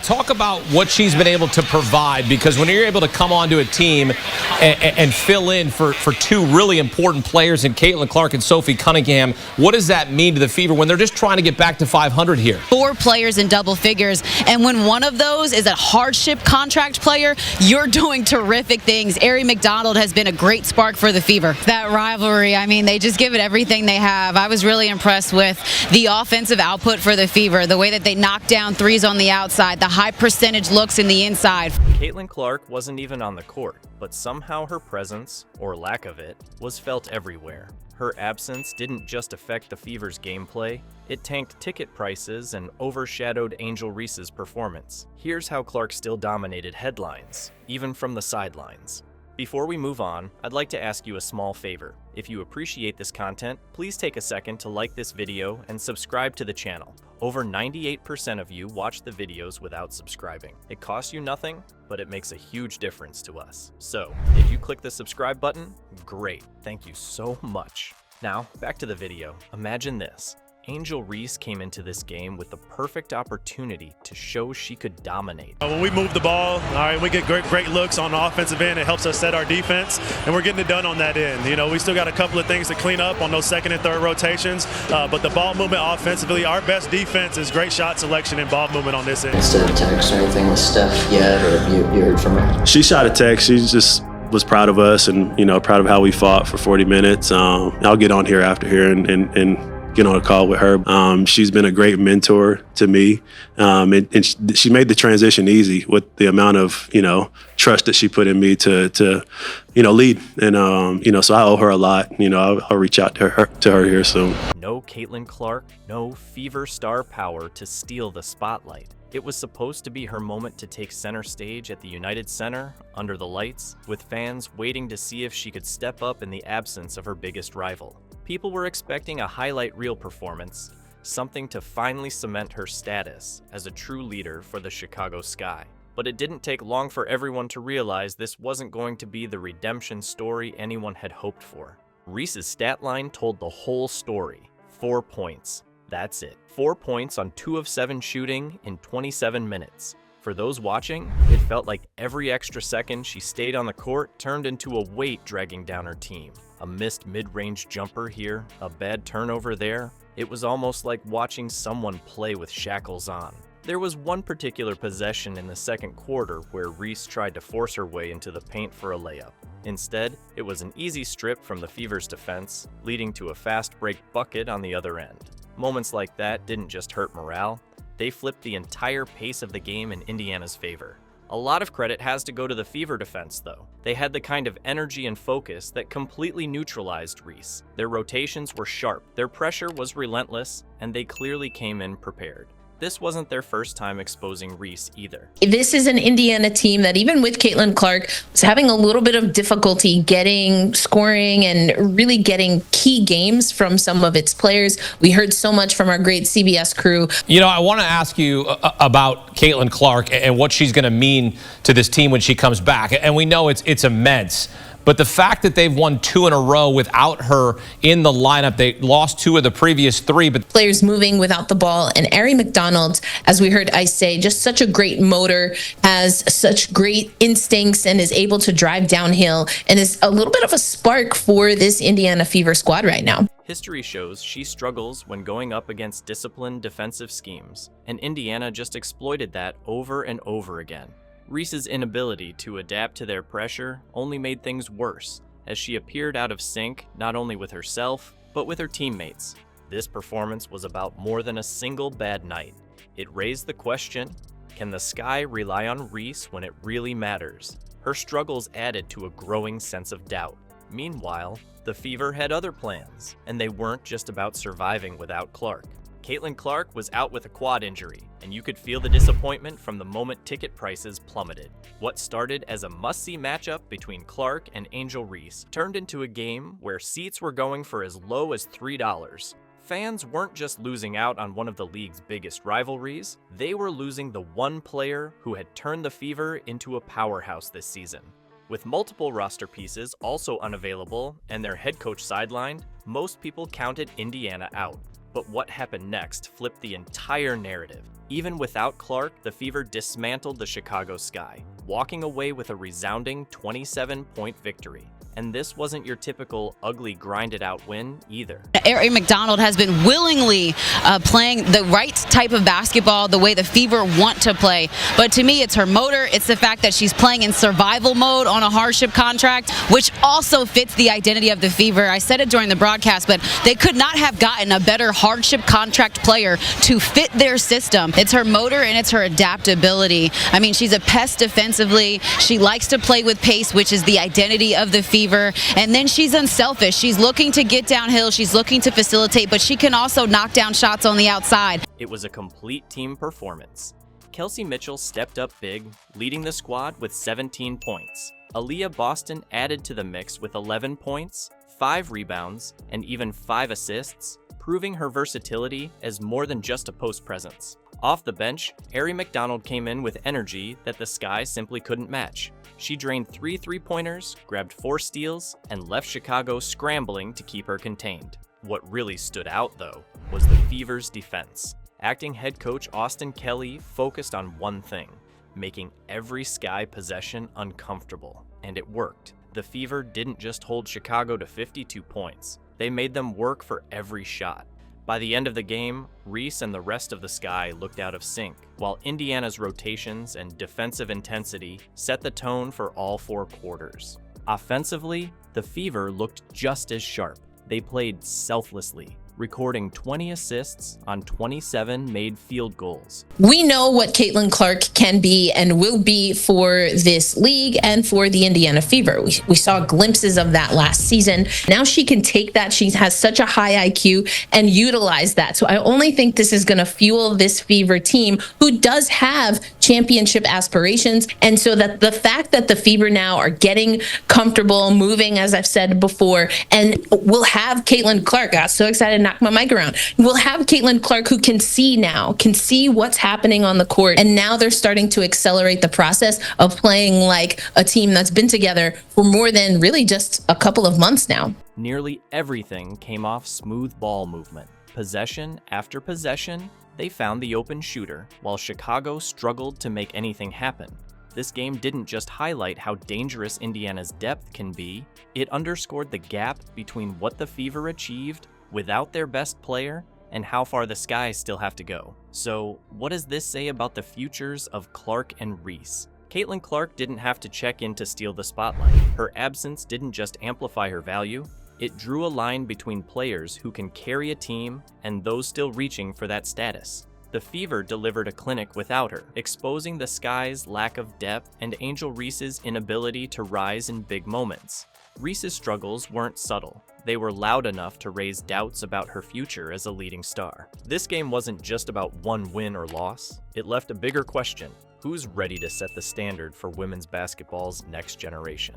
talk about what she's been able to provide, because when you're able to come onto a team and fill in for two really important players in Caitlin Clark and Sophie Cunningham, what does that mean to the Fever when they're just trying to get back to 500 here? 4 players in double figures, and when one of those is a hardship contract player, you're doing terrific things. Ari McDonald has been a great spark for the Fever. That rivalry, I mean, they just give it everything they have. I was really impressed with the offensive output for the Fever, the way that they knock down threes on the outside, the high percentage looks in the inside. Caitlin Clark wasn't even on the court, but somehow her presence, or lack of it, was felt everywhere. Her absence didn't just affect the Fever's gameplay, it tanked ticket prices and overshadowed Angel Reese's performance. Here's how Clark still dominated headlines, even from the sidelines. Before we move on, I'd like to ask you a small favor. If you appreciate this content, please take a second to like this video and subscribe to the channel. Over 98% of you watch the videos without subscribing. It costs you nothing, but it makes a huge difference to us. So, if you click the subscribe button, great. Thank you so much. Now, back to the video. Imagine this. Angel Reese came into this game with the perfect opportunity to show she could dominate. When we move the ball, all right, we get great looks on the offensive end. It helps us set our defense, and we're getting it done on that end. You know, we still got a couple of things to clean up on those second and third rotations, but the ball movement offensively, our best defense is great shot selection and ball movement on this end. Instead of text or anything with Steph yet, or have you heard from her? She shot a text. She just was proud of us and, proud of how we fought for 40 minutes. I'll get on here after here and get on a call with her. She's been a great mentor to me, and she made the transition easy with the amount of trust that she put in me to lead. And so I owe her a lot. I'll reach out to her here soon. No Caitlin Clark, no Fever star power to steal the spotlight. It was supposed to be her moment to take center stage at the United Center, under the lights, with fans waiting to see if she could step up in the absence of her biggest rival. People were expecting a highlight reel performance, something to finally cement her status as a true leader for the Chicago Sky. But it didn't take long for everyone to realize this wasn't going to be the redemption story anyone had hoped for. Reese's stat line told the whole story. 4 points. That's it. 4 points on 2 of 7 shooting in 27 minutes. For those watching, it felt like every extra second she stayed on the court turned into a weight dragging down her team. A missed mid-range jumper here, a bad turnover there. It was almost like watching someone play with shackles on. There was one particular possession in the second quarter where Reese tried to force her way into the paint for a layup. Instead, it was an easy strip from the Fever's defense, leading to a fast break bucket on the other end. Moments like that didn't just hurt morale, they flipped the entire pace of the game in Indiana's favor. A lot of credit has to go to the Fever defense, though. They had the kind of energy and focus that completely neutralized Reese. Their rotations were sharp, their pressure was relentless, and they clearly came in prepared. This wasn't their first time exposing Reese either. This is an Indiana team that, even with Caitlin Clark, was having a little bit of difficulty getting scoring and really getting key games from some of its players. We heard so much from our great CBS crew. I want to ask you about Caitlin Clark and what she's going to mean to this team when she comes back. And we know it's immense. But the fact that they've won 2 in a row without her in the lineup, they lost 2 of the previous 3. But players moving without the ball, and Ari McDonald, as we heard Ice say, just such a great motor, has such great instincts, and is able to drive downhill, and is a little bit of a spark for this Indiana Fever squad right now. History shows she struggles when going up against disciplined defensive schemes, and Indiana just exploited that over and over again. Reese's inability to adapt to their pressure only made things worse, as she appeared out of sync not only with herself, but with her teammates. This performance was about more than a single bad night. It raised the question, can the Sky rely on Reese when it really matters? Her struggles added to a growing sense of doubt. Meanwhile, the Fever had other plans, and they weren't just about surviving without Clark. Caitlin Clark was out with a quad injury, and you could feel the disappointment from the moment ticket prices plummeted. What started as a must-see matchup between Clark and Angel Reese turned into a game where seats were going for as low as $3. Fans weren't just losing out on one of the league's biggest rivalries, they were losing the one player who had turned the Fever into a powerhouse this season. With multiple roster pieces also unavailable and their head coach sidelined, most people counted Indiana out. But what happened next flipped the entire narrative. Even without Clark, the Fever dismantled the Chicago Sky, walking away with a resounding 27-point victory. And this wasn't your typical ugly grinded-out win either. Ari McDonald has been willingly playing the right type of basketball, the way the Fever want to play. But to me, it's her motor. It's the fact that she's playing in survival mode on a hardship contract, which also fits the identity of the Fever. I said it during the broadcast, but they could not have gotten a better hardship contract player to fit their system. It's her motor and it's her adaptability. I mean, she's a pest defensively. She likes to play with pace, which is the identity of the Fever. And then she's unselfish. She's looking to get downhill. She's looking to facilitate, but she can also knock down shots on the outside. It was a complete team performance. Kelsey Mitchell stepped up big, leading the squad with 17 points. Aliyah Boston added to the mix with 11 points, 5 rebounds, and even 5 assists, proving her versatility as more than just a post presence. Off the bench, Ari McDonald came in with energy that the Sky simply couldn't match. She drained 3 three-pointers, grabbed 4 steals, and left Chicago scrambling to keep her contained. What really stood out, though, was the Fever's defense. Acting head coach Austin Kelly focused on one thing: making every Sky possession uncomfortable. And it worked. The Fever didn't just hold Chicago to 52 points. They made them work for every shot. By the end of the game, Reese and the rest of the Sky looked out of sync, while Indiana's rotations and defensive intensity set the tone for all 4 quarters. Offensively, the Fever looked just as sharp. They played selflessly, recording 20 assists on 27 made field goals. We know what Caitlin Clark can be and will be for this league and for the Indiana Fever. We saw glimpses of that last season. Now she can take that. She has such a high IQ and utilize that. So I only think this is going to fuel this Fever team, who does have championship aspirations. And so that the fact that the Fever now are getting comfortable, moving, as I've said before, and we'll have Caitlin Clark, got so excited, knock my mic around. We'll have Caitlin Clark, who can see what's happening on the court. And now they're starting to accelerate the process of playing like a team that's been together for more than really just a couple of months now. Nearly everything came off smooth ball movement. Possession after possession, they found the open shooter, while Chicago struggled to make anything happen. This game didn't just highlight how dangerous Indiana's depth can be, it underscored the gap between what the Fever achieved without their best player and how far the Sky still have to go. So, what does this say about the futures of Clark and Reese? Caitlin Clark didn't have to check in to steal the spotlight. Her absence didn't just amplify her value, it drew a line between players who can carry a team and those still reaching for that status. The Fever delivered a clinic without her, exposing the Sky's lack of depth and Angel Reese's inability to rise in big moments. Reese's struggles weren't subtle. They were loud enough to raise doubts about her future as a leading star. This game wasn't just about one win or loss. It left a bigger question: who's ready to set the standard for women's basketball's next generation?